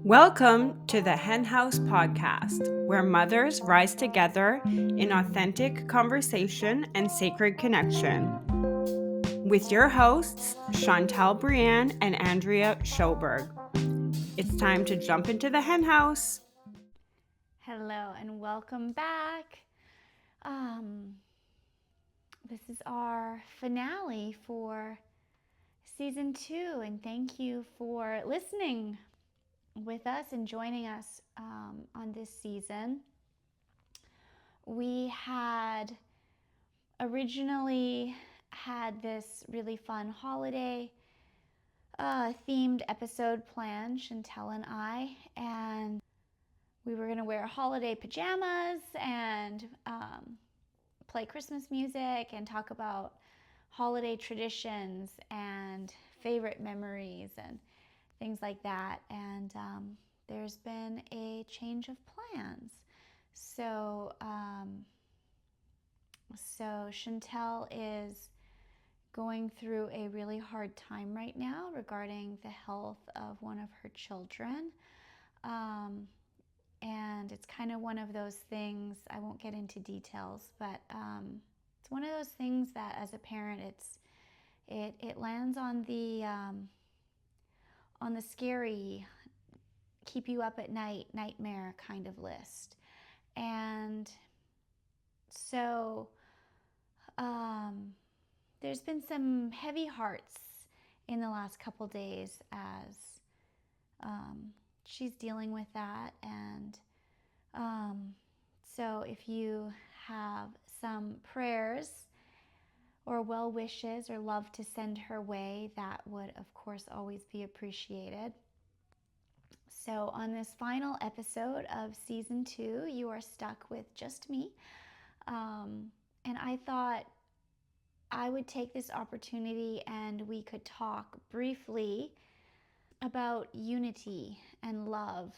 Welcome to the Hen House Podcast, where mothers rise together in authentic conversation and sacred connection. With your hosts, Chantal Breanne and Andrea Sjoeberg. It's time to jump into the Hen House. Hello and welcome back. This is our finale for season 2, and thank you for listening with us and joining us on this season. We had originally had this really fun holiday themed episode planned, Chantal and I, and we were going to wear holiday pajamas and play Christmas music and talk about holiday traditions and favorite memories and things like that. And there's been a change of plans. So Chantal is going through a really hard time right now regarding the health of one of her children. And it's kind of one of those things, I won't get into details, but it's one of those things that as a parent, it lands on the scary, keep you up at night, nightmare kind of list. And so there's been some heavy hearts in the last couple days as she's dealing with that. And so if you have some prayers or well wishes or love to send her way, that would of course always be appreciated. So on this final episode of season 2, you are stuck with just me. And I thought I would take this opportunity and we could talk briefly about unity and love.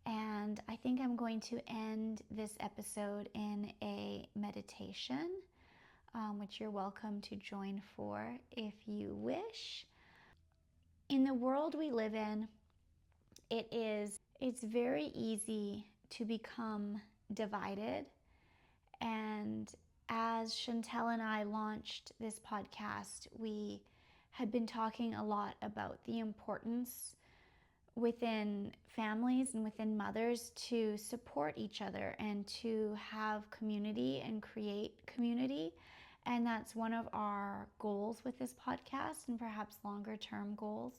And I think I'm going to end this episode in a meditation, which you're welcome to join for if you wish. In the world we live in, it's very easy to become divided. And as Chantal and I launched this podcast, we had been talking a lot about the importance within families and within mothers to support each other and to have community and create community. And that's one of our goals with this podcast, and perhaps longer term goals,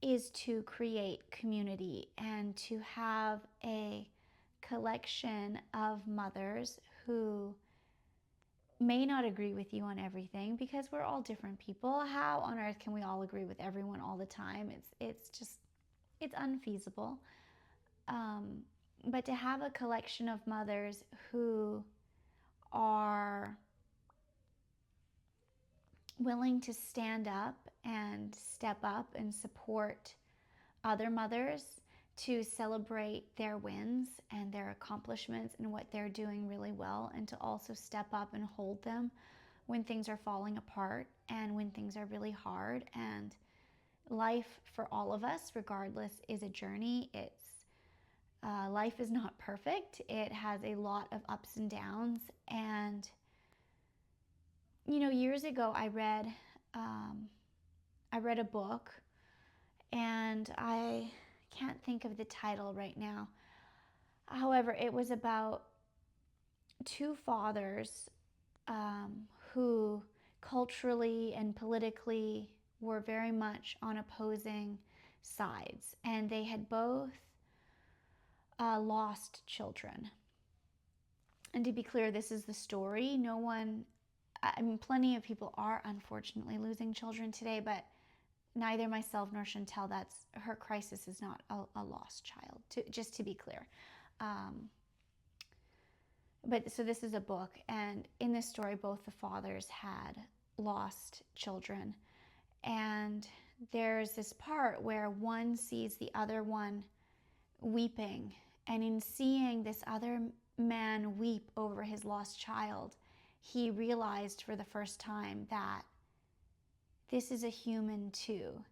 is to create community and to have a collection of mothers who may not agree with you on everything, because we're all different people. How on earth can we all agree with everyone all the time? It's unfeasible. But to have a collection of mothers who are willing to stand up and step up and support other mothers, to celebrate their wins and their accomplishments and what they're doing really well, and to also step up and hold them when things are falling apart and when things are really hard. And life for all of us, regardless, is a journey. Life is not perfect. It has a lot of ups and downs. And years ago I read a book, and I can't think of the title right now. However, it was about two fathers who culturally and politically were very much on opposing sides, and they had both lost children. And to be clear, this is the story. Plenty of people are unfortunately losing children today, but neither myself nor Chantal, her crisis is not a lost child, just to be clear. But so this is a book, and in this story, both the fathers had lost children. And there's this part where one sees the other one weeping, and in seeing this other man weep over his lost child, he realized for the first time that this is a human too.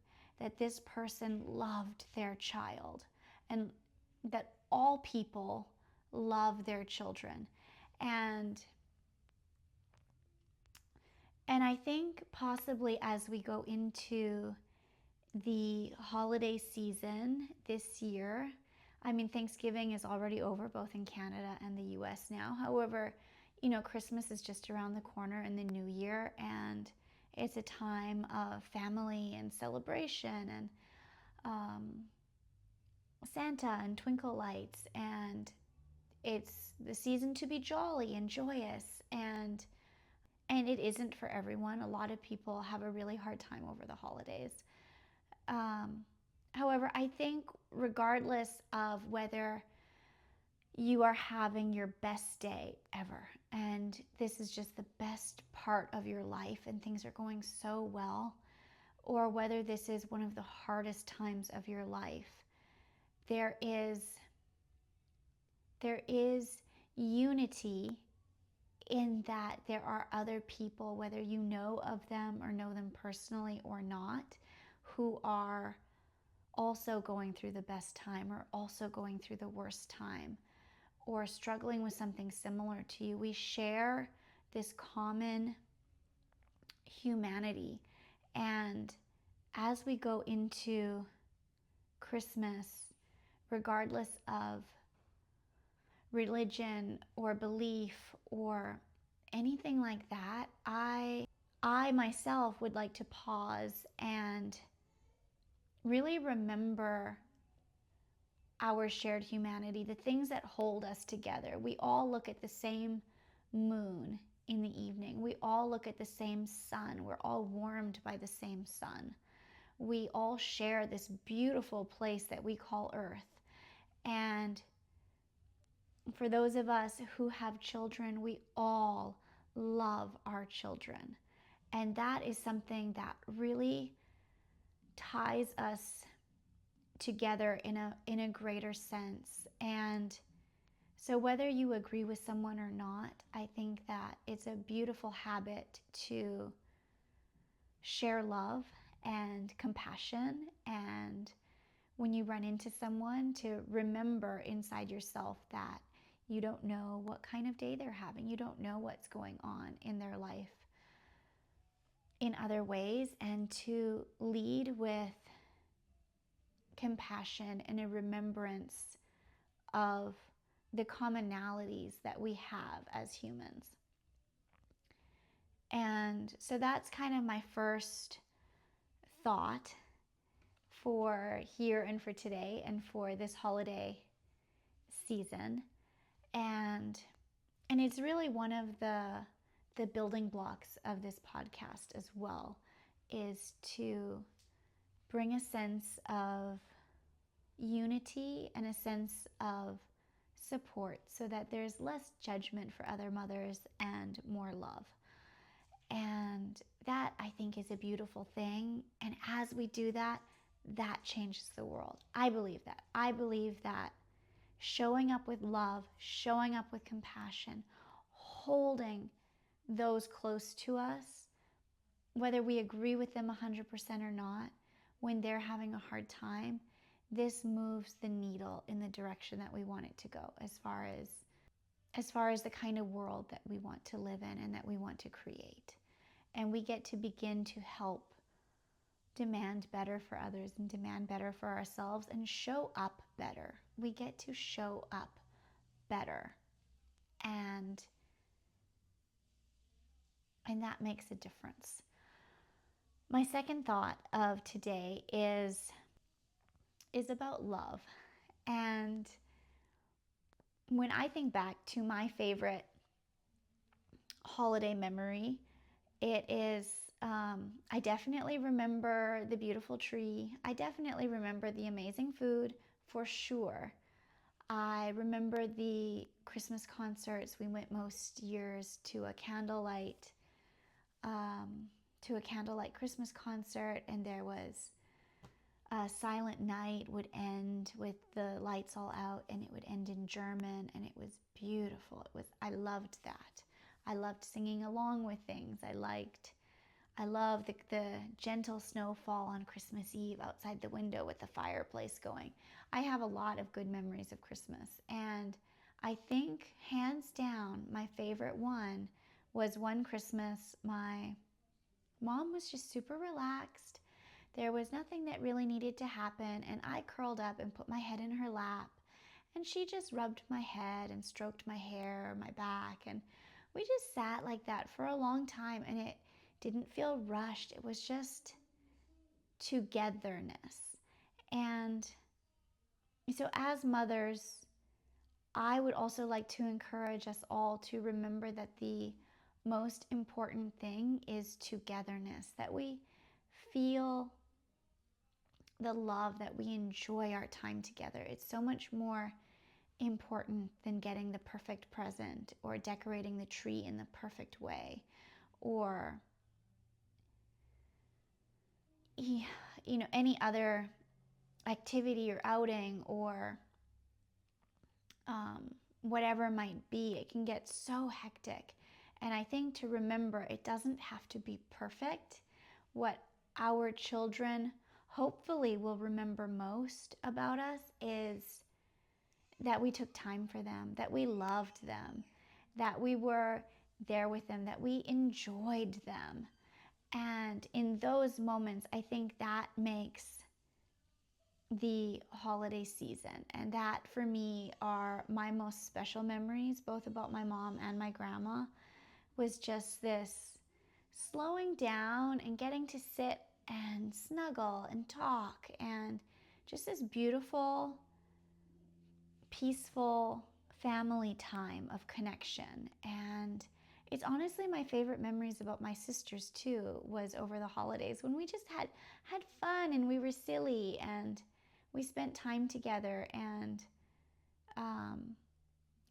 that this person loved their child, and that all people love their children. And I think possibly as we go into the holiday season this year, I mean, Thanksgiving is already over both in Canada and the US now. However, Christmas is just around the corner, and the New Year, and it's a time of family and celebration and Santa and twinkle lights, and it's the season to be jolly and joyous, and it isn't for everyone. A lot of people have a really hard time over the holidays. However, I think regardless of whether you are having your best day ever, and this is just the best part of your life and things are going so well, or whether this is one of the hardest times of your life, there is unity in that there are other people, whether you know of them or know them personally or not, who are also going through the best time or also going through the worst time or struggling with something similar to you. We share this common humanity. And as we go into Christmas, regardless of religion or belief or anything like that, I myself would like to pause and really remember our shared humanity, the things that hold us together. We all look at the same moon in the evening. We all look at the same sun. We're all warmed by the same sun. We all share this beautiful place that we call Earth. And for those of us who have children, we all love our children. And that is something that really ties us together in a greater sense. And so whether you agree with someone or not, I think that it's a beautiful habit to share love and compassion, and when you run into someone, to remember inside yourself that you don't know what kind of day they're having. You don't know what's going on in their life in other ways, and to lead with compassion and a remembrance of the commonalities that we have as humans. And so that's kind of my first thought for here and for today and for this holiday season. And it's really one of the building blocks of this podcast as well, is to bring a sense of unity and a sense of support so that there's less judgment for other mothers and more love. And that, I think, is a beautiful thing. And as we do that, that changes the world. I believe that. I believe that showing up with love, showing up with compassion, holding those close to us, whether we agree with them 100% or not, when they're having a hard time, this moves the needle in the direction that we want it to go, as far as the kind of world that we want to live in and that we want to create. And we get to begin to help demand better for others and demand better for ourselves and show up better. We get to show up better. And that makes a difference. My second thought of today is about love. And when I think back to my favorite holiday memory, it is, I definitely remember the beautiful tree. I definitely remember the amazing food, for sure. I remember the Christmas concerts. We went most years to a candlelight Christmas concert, and there was a Silent Night would end with the lights all out, and it would end in German, and it was beautiful. I loved that. I loved singing along with things. I liked I love the gentle snowfall on Christmas Eve outside the window with the fireplace going. I have a lot of good memories of Christmas. And I think, hands down, my favorite one was one Christmas my mom was just super relaxed. There was nothing that really needed to happen, and I curled up and put my head in her lap, and she just rubbed my head and stroked my hair, my back, and we just sat like that for a long time, and it didn't feel rushed. It was just togetherness. And so as mothers, I would also like to encourage us all to remember that the most important thing is togetherness, that we feel the love, that we enjoy our time together. It's so much more important than getting the perfect present or decorating the tree in the perfect way or any other activity or outing or whatever it might be. It can get so hectic. And I think to remember, it doesn't have to be perfect. What our children hopefully will remember most about us is that we took time for them, that we loved them, that we were there with them, that we enjoyed them. And in those moments, I think that makes the holiday season. And that for me are my most special memories, both about my mom and my grandma, was just this slowing down and getting to sit and snuggle and talk, and just this beautiful, peaceful family time of connection. And it's honestly my favorite memories about my sisters too, was over the holidays when we just had fun and we were silly and we spent time together, and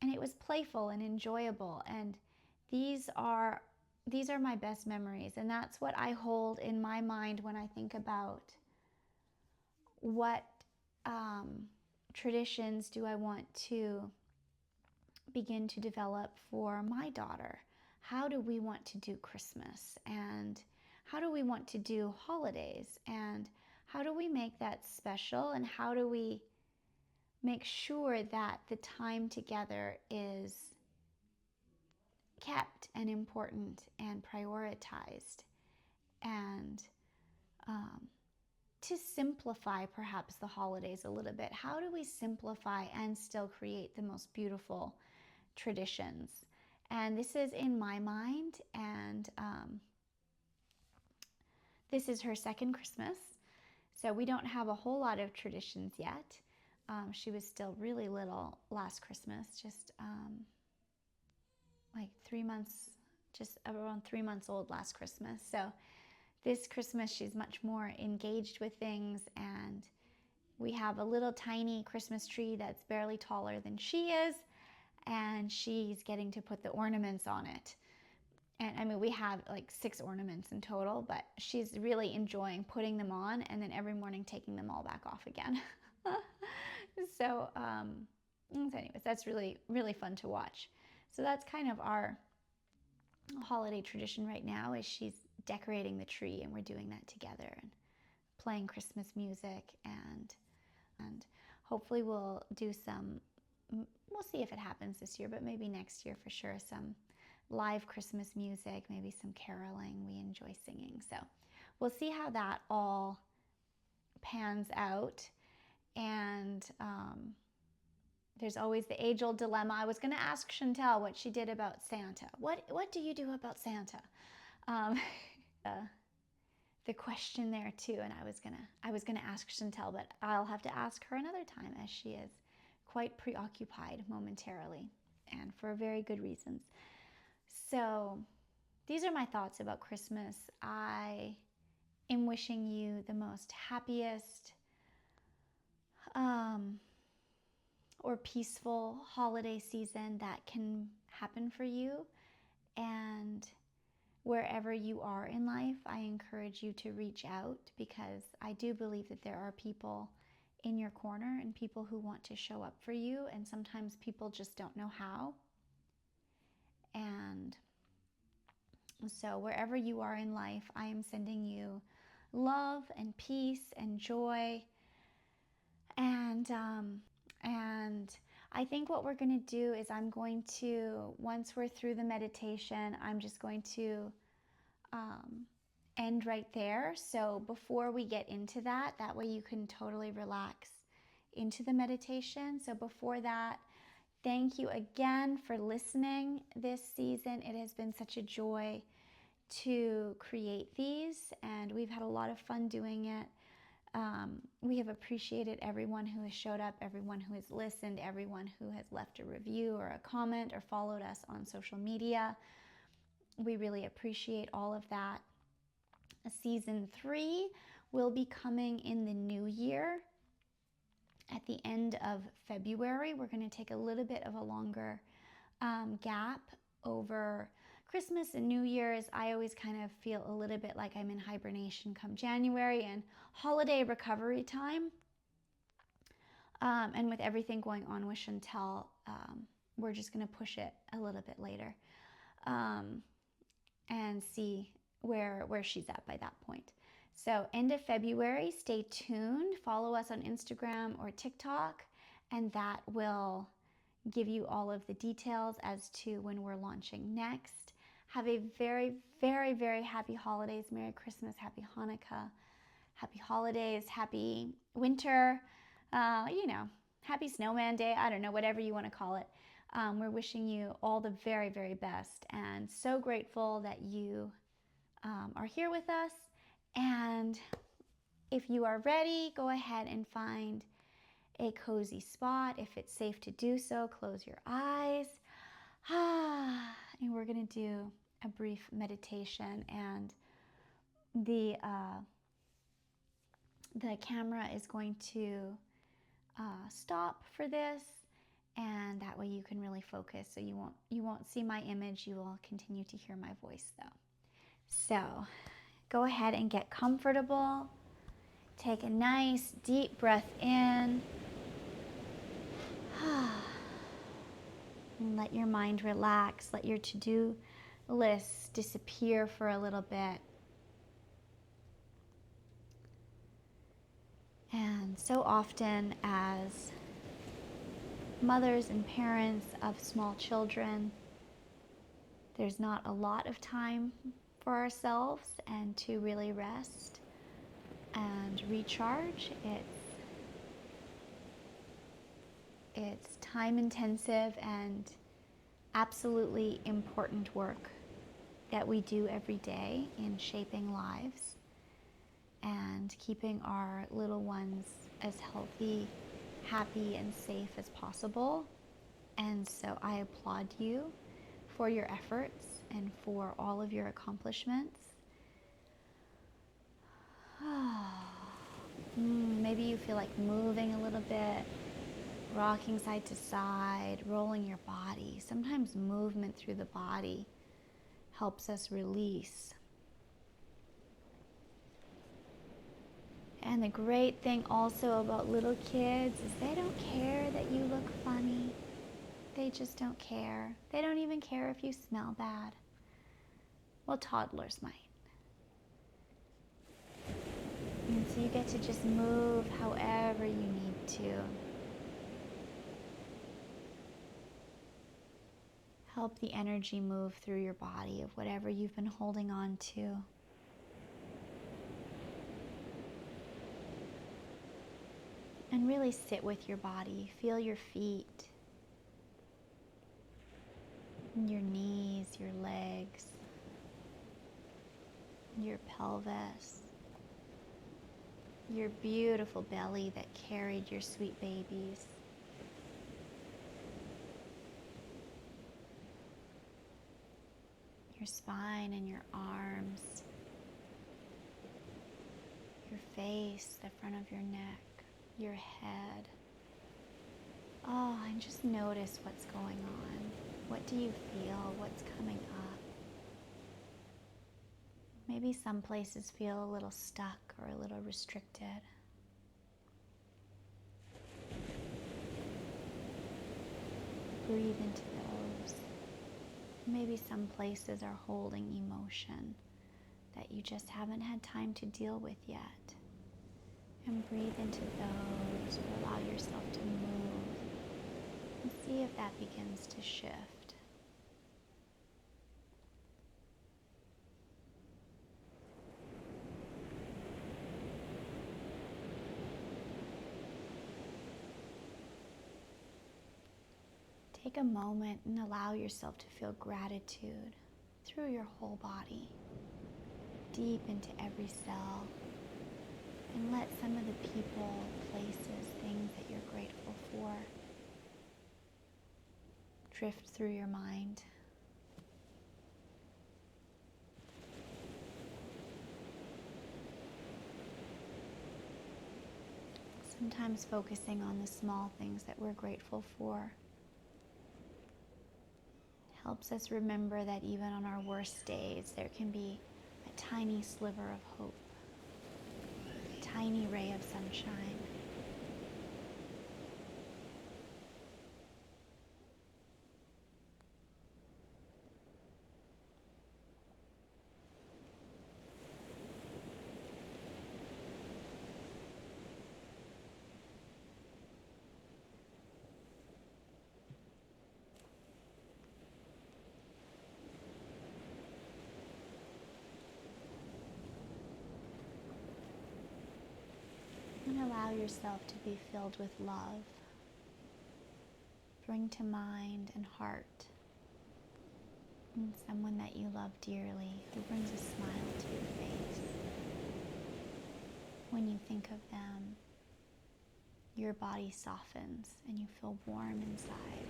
it was playful and enjoyable. And these are my best memories, and that's what I hold in my mind when I think about what traditions do I want to begin to develop for my daughter. How do we want to do Christmas, and how do we want to do holidays, and how do we make that special, and how do we make sure that the time together is kept and important and prioritized, and to simplify perhaps the holidays a little bit. How do we simplify and still create the most beautiful traditions? And this is in my mind, and this is her second Christmas, so we don't have a whole lot of traditions yet. She was still really little last Christmas, just like 3 months, just around 3 months old last Christmas. So this Christmas, she's much more engaged with things, and we have a little tiny Christmas tree that's barely taller than she is, and she's getting to put the ornaments on it. And I mean, we have like 6 ornaments in total, but she's really enjoying putting them on and then every morning taking them all back off again. So anyways, that's really, really fun to watch. So that's kind of our holiday tradition right now, is she's decorating the tree, and we're doing that together and playing Christmas music, and hopefully we'll do some, we'll see if it happens this year, but maybe next year for sure, some live Christmas music, maybe some caroling. We enjoy singing. So we'll see how that all pans out. And there's always the age-old dilemma. I was going to ask Chantal what she did about Santa. What do you do about Santa? The question there too, and I was gonna ask Chantal, but I'll have to ask her another time, as she is quite preoccupied momentarily, and for very good reasons. So these are my thoughts about Christmas. I am wishing you the most happiest or peaceful holiday season that can happen for you. And wherever you are in life, I encourage you to reach out, because I do believe that there are people in your corner and people who want to show up for you, and sometimes people just don't know how. And So wherever you are in life, I am sending you love and peace and joy. And I think what we're going to do is once we're through the meditation, I'm just going to end right there. So before we get into that way you can totally relax into the meditation. So before that, thank you again for listening this season. It has been such a joy to create these, and we've had a lot of fun doing it. We have appreciated everyone who has showed up, everyone who has listened, everyone who has left a review or a comment or followed us on social media. We really appreciate all of that. Season 3 will be coming in the new year. At the end of February, we're going to take a little bit of a longer gap over Christmas and New Year's. I always kind of feel a little bit like I'm in hibernation come January and holiday recovery time. And with everything going on with Chantal, we're just going to push it a little bit later and see where she's at by that point. So end of February, stay tuned. Follow us on Instagram or TikTok, and that will give you all of the details as to when we're launching next. Have a very, very, very happy holidays. Merry Christmas, happy Hanukkah, happy holidays, happy winter, happy snowman day. I don't know, whatever you want to call it. We're wishing you all the very, very best, and so grateful that you are here with us. And if you are ready, go ahead and find a cozy spot. If it's safe to do so, close your eyes. And we're going to do a brief meditation, and the camera is going to stop for this, and that way you can really focus. So you won't see my image. You will continue to hear my voice though. So go ahead and get comfortable. Take a nice deep breath in. And let your mind relax. Let your to-do lists disappear for a little bit. And so often as mothers and parents of small children, there's not a lot of time for ourselves and to really rest and recharge. It's time intensive and absolutely important work that we do every day in shaping lives and keeping our little ones as healthy, happy, and safe as possible. And so I applaud you for your efforts and for all of your accomplishments. Maybe you feel like moving a little bit, rocking side to side, rolling your body. Sometimes movement through the body helps us release. And the great thing also about little kids is they don't care that you look funny. They just don't care. They don't even care if you smell bad. Well, toddlers might. And so you get to just move however you need to. Help the energy move through your body of whatever you've been holding on to. And really sit with your body. Feel your feet, your knees, your legs, your pelvis, your beautiful belly that carried your sweet babies. Your spine and your arms, your face, the front of your neck, your head. Oh, and just notice what's going on. What do you feel? What's coming up? Maybe some places feel a little stuck or a little restricted. Breathe into those. Maybe some places are holding emotion that you just haven't had time to deal with yet. And breathe into those, or allow yourself to move, and see if that begins to shift. Take a moment and allow yourself to feel gratitude through your whole body, deep into every cell, and let some of the people, places, things that you're grateful for drift through your mind. Sometimes focusing on the small things that we're grateful for helps us remember that even on our worst days, there can be a tiny sliver of hope, a tiny ray of sunshine. And allow yourself to be filled with love. Bring to mind and heart someone that you love dearly who brings a smile to your face. When you think of them, your body softens and you feel warm inside.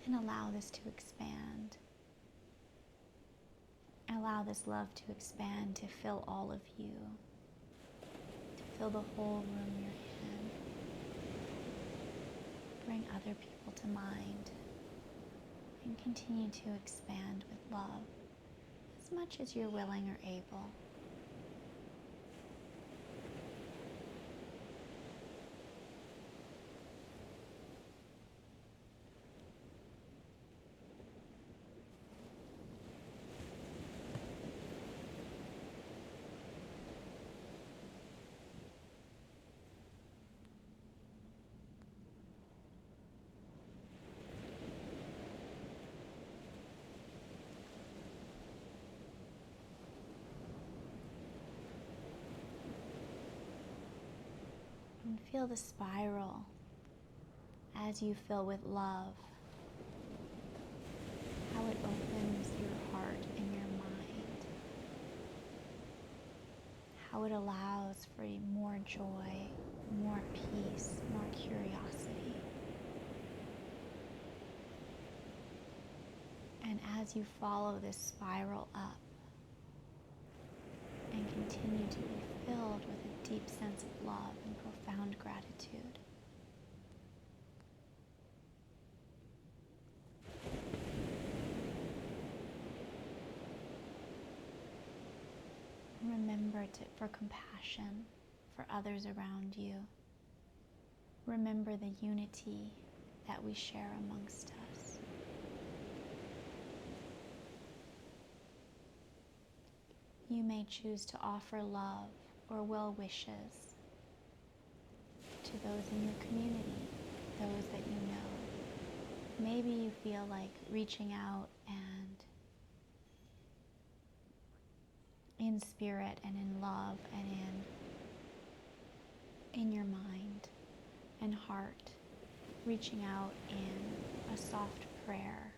And allow this to expand. Allow this love to expand, to fill all of you, to fill the whole room you're in. Bring other people to mind and continue to expand with love as much as you're willing or able. And feel the spiral as you fill with love, how it opens your heart and your mind, how it allows for more joy, more peace, more curiosity. And as you follow this spiral up and continue to be filled with a deep sense of love and profound gratitude, remember for compassion for others around you. Remember the unity that we share amongst us. You may choose to offer love or well wishes to those in your community, those that you know. Maybe you feel like reaching out and in spirit and in love and in your mind and heart, reaching out in a soft prayer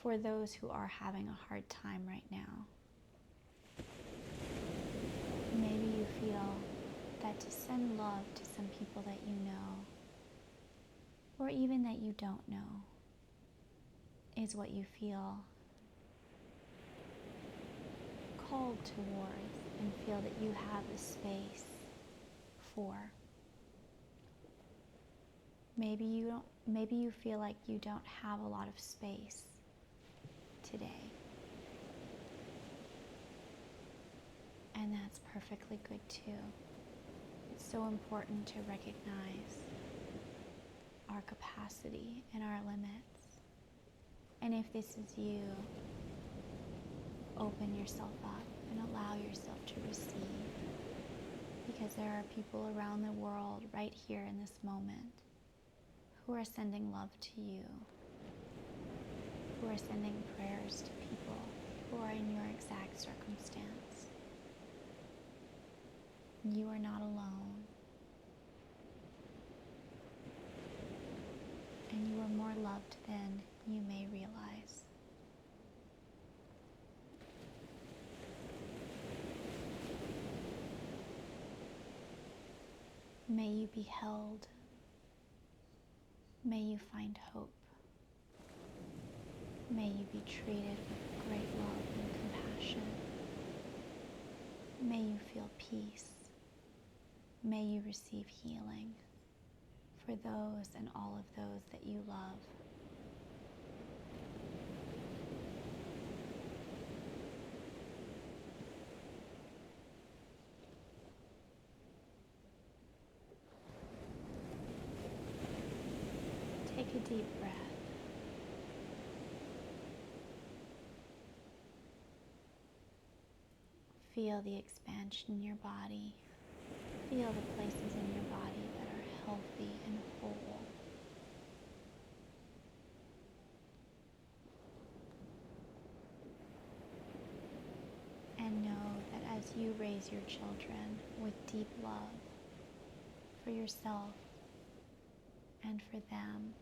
for those who are having a hard time right now. Maybe you feel that to send love to some people that you know, or even that you don't know, is what you feel called towards and feel that you have the space for. Maybe you feel like you don't have a lot of space today. And that's perfectly good too. it's so important to recognize our capacity and our limits. And if this is you, open yourself up and allow yourself to receive, because there are people around the world right here in this moment who are sending love to you, who are sending prayers to people who are in your exact circumstance. You are not alone, and you are more loved than you may realize. May you be held. May you find hope. May you be treated with great love and compassion. May you feel peace. May you receive healing for those and all of those that you love. Take a deep breath. Feel the expansion in your body. Feel the places in your body that are healthy and whole. And know that as you raise your children with deep love for yourself and for them,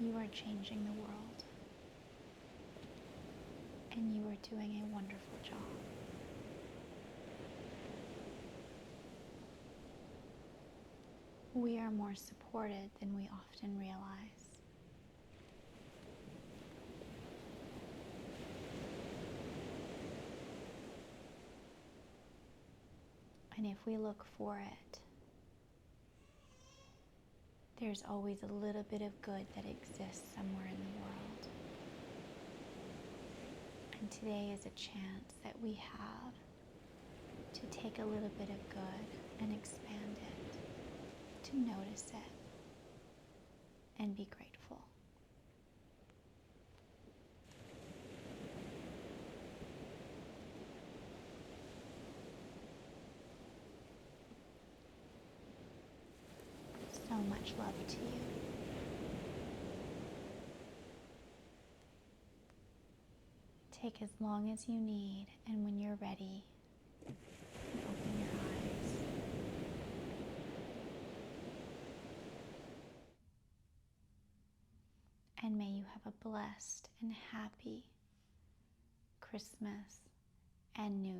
you are changing the world. And you are doing a wonderful job. We are more supported than we often realize. And if we look for it, there's always a little bit of good that exists somewhere in the world. And today is a chance that we have to take a little bit of good and expand it, to notice it, and be grateful. So much love to you. Take as long as you need, and when you're ready, you can open your eyes. And may you have a blessed and happy Christmas and New